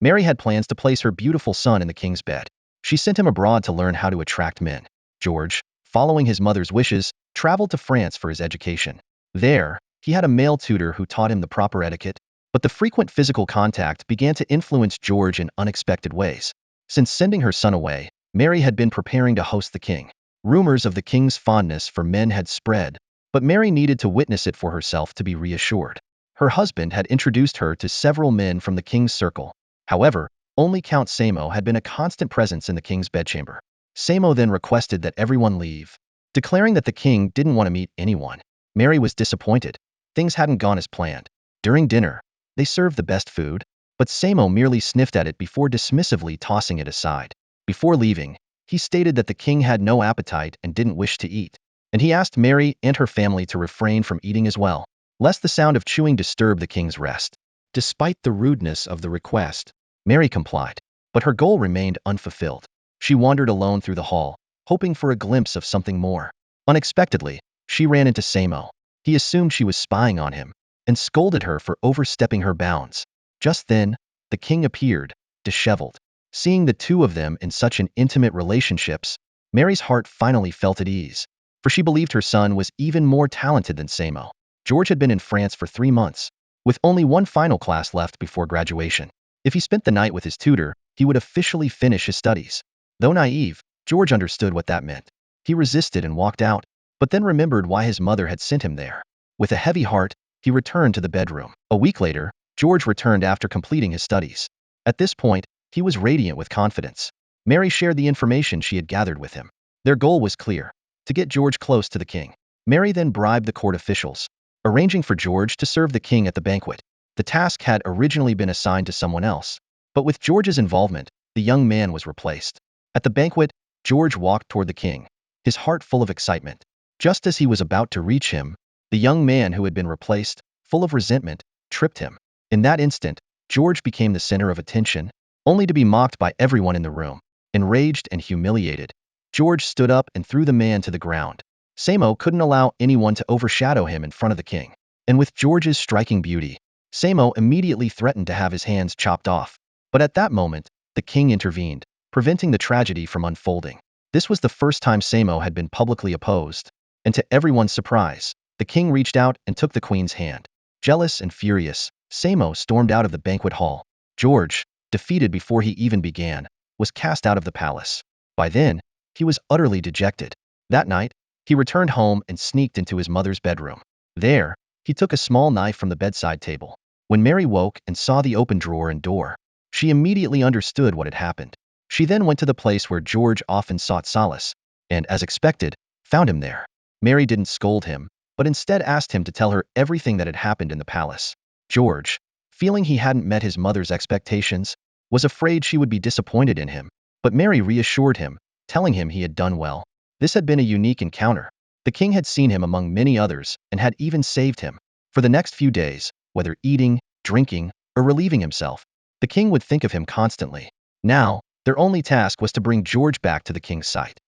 Mary had plans to place her beautiful son in the king's bed. She sent him abroad to learn how to attract men. George, following his mother's wishes, traveled to France for his education. There, he had a male tutor who taught him the proper etiquette, but the frequent physical contact began to influence George in unexpected ways. Since sending her son away, Mary had been preparing to host the king. Rumors of the king's fondness for men had spread, but Mary needed to witness it for herself to be reassured. Her husband had introduced her to several men from the king's circle. However, only Count Samo had been a constant presence in the king's bedchamber. Samo then requested that everyone leave, declaring that the king didn't want to meet anyone. Mary was disappointed. Things hadn't gone as planned. During dinner, they served the best food, but Samo merely sniffed at it before dismissively tossing it aside. Before leaving, he stated that the king had no appetite and didn't wish to eat, and he asked Mary and her family to refrain from eating as well, lest the sound of chewing disturb the king's rest. Despite the rudeness of the request, Mary complied, but her goal remained unfulfilled. She wandered alone through the hall, hoping for a glimpse of something more. Unexpectedly, she ran into Samo. He assumed she was spying on him and scolded her for overstepping her bounds. Just then, the king appeared, disheveled. Seeing the two of them in such an intimate relationships, Mary's heart finally felt at ease, for she believed her son was even more talented than Samo. George had been in France for 3 months, with only one final class left before graduation. If he spent the night with his tutor, he would officially finish his studies. Though naive, George understood what that meant. He resisted and walked out, but then remembered why his mother had sent him there. With a heavy heart, he returned to the bedroom. A week later, George returned after completing his studies. At this point, he was radiant with confidence. Mary shared the information she had gathered with him. Their goal was clear: to get George close to the king. Mary then bribed the court officials, arranging for George to serve the king at the banquet. The task had originally been assigned to someone else, but with George's involvement, the young man was replaced. At the banquet, George walked toward the king, his heart full of excitement. Just as he was about to reach him, the young man who had been replaced, full of resentment, tripped him. In that instant, George became the center of attention, only to be mocked by everyone in the room. Enraged and humiliated, George stood up and threw the man to the ground. Samo couldn't allow anyone to overshadow him in front of the king. And with George's striking beauty, Samo immediately threatened to have his hands chopped off. But at that moment, the king intervened, preventing the tragedy from unfolding. This was the first time Samo had been publicly opposed, and to everyone's surprise, the king reached out and took the queen's hand. Jealous and furious, Samo stormed out of the banquet hall. George, defeated before he even began, was cast out of the palace. By then, he was utterly dejected. That night, he returned home and sneaked into his mother's bedroom. There, he took a small knife from the bedside table. When Mary woke and saw the open drawer and door, she immediately understood what had happened. She then went to the place where George often sought solace, and, as expected, found him there. Mary didn't scold him, but instead asked him to tell her everything that had happened in the palace. George, feeling he hadn't met his mother's expectations, was afraid she would be disappointed in him, but Mary reassured him, telling him he had done well. This had been a unique encounter. The king had seen him among many others and had even saved him. For the next few days, whether eating, drinking, or relieving himself, the king would think of him constantly. Now, their only task was to bring George back to the king's sight.